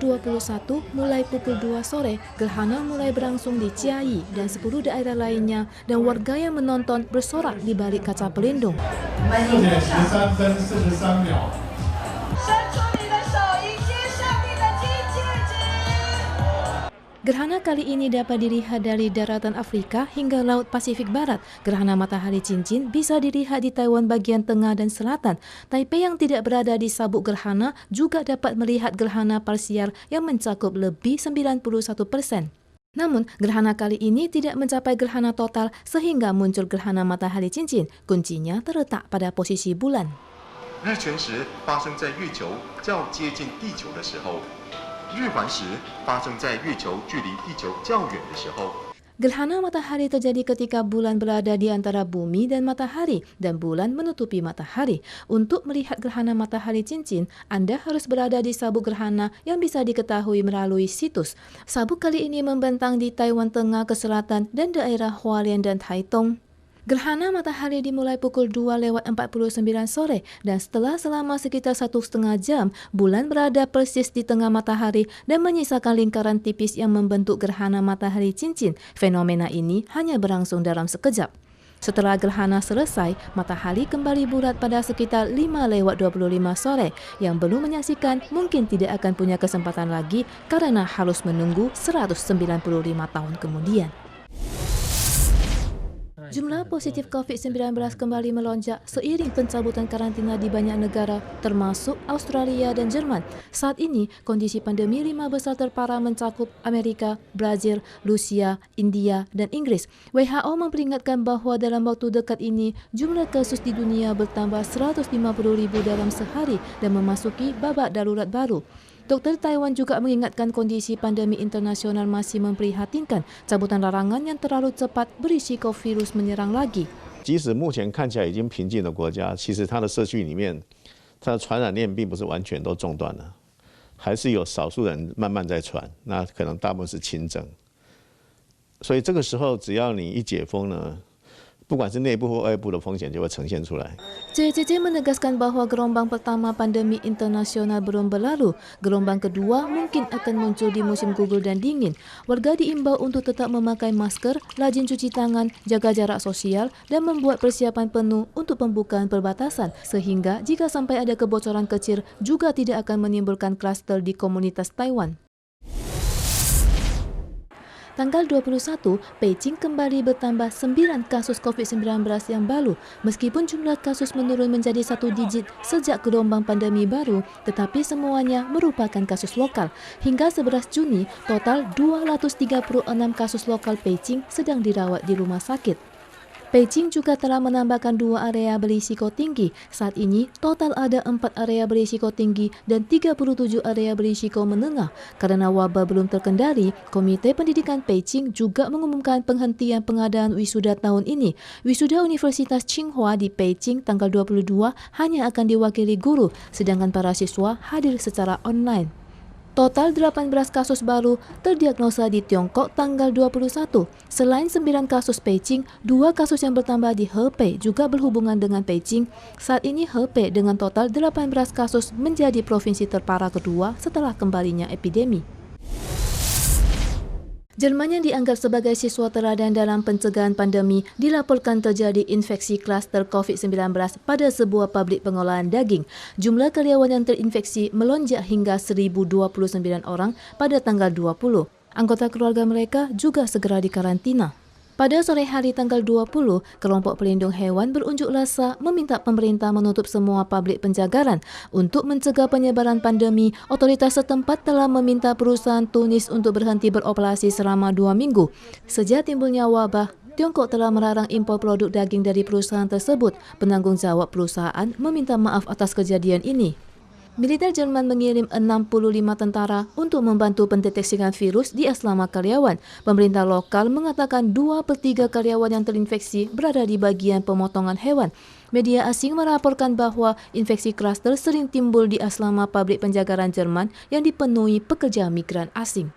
21 mulai pukul 2 sore, gerhana mulai berlangsung di Chiayi dan 10 daerah lainnya, dan warga yang menonton bersorak di balik kaca pelindung. Gerhana kali ini dapat dilihat dari daratan Afrika hingga Laut Pasifik Barat. Gerhana matahari cincin bisa dilihat di Taiwan bagian tengah dan selatan. Taipei yang tidak berada di sabuk gerhana juga dapat melihat gerhana parsial yang mencakup lebih 91%. Namun, gerhana kali ini tidak mencapai gerhana total sehingga muncul gerhana matahari cincin. Kuncinya terletak pada posisi bulan. 日全食发生在月球较接近地球的时候，日环食发生在月球距离地球较远的时候。 Gerhana matahari terjadi ketika bulan berada di antara bumi dan matahari dan bulan menutupi matahari. Untuk melihat gerhana matahari cincin, Anda harus berada di sabuk gerhana yang bisa diketahui melalui situs. Sabuk kali ini membentang di Taiwan Tengah ke selatan dan daerah Hualien dan Taitung. Gerhana matahari dimulai pukul 2:49 sore dan selama sekitar 1,5 jam, bulan berada persis di tengah matahari dan menyisakan lingkaran tipis yang membentuk gerhana matahari cincin. Fenomena ini hanya berlangsung dalam sekejap. Setelah gerhana selesai, matahari kembali bulat pada sekitar 5:25 sore. Yang belum menyaksikan mungkin tidak akan punya kesempatan lagi karena harus menunggu 195 tahun kemudian. Jumlah positif COVID-19 kembali melonjak seiring pencabutan karantina di banyak negara, termasuk Australia dan Jerman. Saat ini, kondisi pandemi 5 besar terparah mencakup Amerika, Brazil, Rusia, India, dan Inggris. WHO memperingatkan bahwa dalam waktu dekat ini, jumlah kasus di dunia bertambah 150.000 dalam sehari dan memasuki babak darurat baru. Dokter Taiwan juga mengingatkan kondisi pandemi internasional masih memprihatinkan. Cabutan larangan yang terlalu cepat berisiko virus menyerang lagi. 即使目前看起来已经平静的国家，其实它的社区里面，它的传染链并不是完全都中断了，还是有少数人慢慢在传，那可能大部分是轻症。所以这个时候，只要你一解封呢， 不管是内部或外部的风险就会呈现出来。CCC menegaskan bahwa gelombang pertama pandemi internasional belum berlalu. Gelombang kedua mungkin akan muncul di musim gugur dan dingin. Warga diimbau untuk tetap memakai masker, rajin cuci tangan, jaga jarak sosial, dan membuat persiapan penuh untuk pembukaan perbatasan. Sehingga jika sampai ada kebocoran kecil juga tidak akan menimbulkan klaster di komunitas Taiwan. Tanggal 21, Beijing kembali bertambah 9 kasus COVID-19 yang baru. Meskipun jumlah kasus menurun menjadi 1 digit sejak gelombang pandemi baru, tetapi semuanya merupakan kasus lokal. Hingga 11 Juni, total 236 kasus lokal Beijing sedang dirawat di rumah sakit. Beijing juga telah menambahkan 2 area berisiko tinggi. Saat ini, total ada 4 area berisiko tinggi dan 37 area berisiko menengah. Karena wabah belum terkendali, Komite Pendidikan Beijing juga mengumumkan penghentian pengadaan wisuda tahun ini. Wisuda Universitas Tsinghua di Beijing tanggal 22 hanya akan diwakili guru, sedangkan para siswa hadir secara online. Total 18 kasus baru terdiagnosa di Tiongkok tanggal 21. Selain 9 kasus Beijing, 2 kasus yang bertambah di Hebei juga berhubungan dengan Beijing. Saat ini Hebei dengan total 18 kasus menjadi provinsi terparah kedua setelah kembalinya epidemi. Jerman yang dianggap sebagai siswa teladan dalam pencegahan pandemi dilaporkan terjadi infeksi klaster COVID-19 pada sebuah pabrik pengolahan daging. Jumlah karyawan yang terinfeksi melonjak hingga 1.029 orang pada tanggal 20. Anggota keluarga mereka juga segera dikarantina. Pada sore hari tanggal 20, kelompok pelindung hewan berunjuk rasa meminta pemerintah menutup semua pabrik penjagalan. Untuk mencegah penyebaran pandemi, otoritas setempat telah meminta perusahaan Tunis untuk berhenti beroperasi selama 2 minggu. Sejak timbulnya wabah, Tiongkok telah melarang impor produk daging dari perusahaan tersebut. Penanggung jawab perusahaan meminta maaf atas kejadian ini. Militer Jerman mengirim 65 tentara untuk membantu pendeteksian virus di asrama karyawan. Pemerintah lokal mengatakan 2/3 karyawan yang terinfeksi berada di bagian pemotongan hewan. Media asing melaporkan bahwa infeksi klaster sering timbul di asrama pabrik penjagalan Jerman yang dipenuhi pekerja migran asing.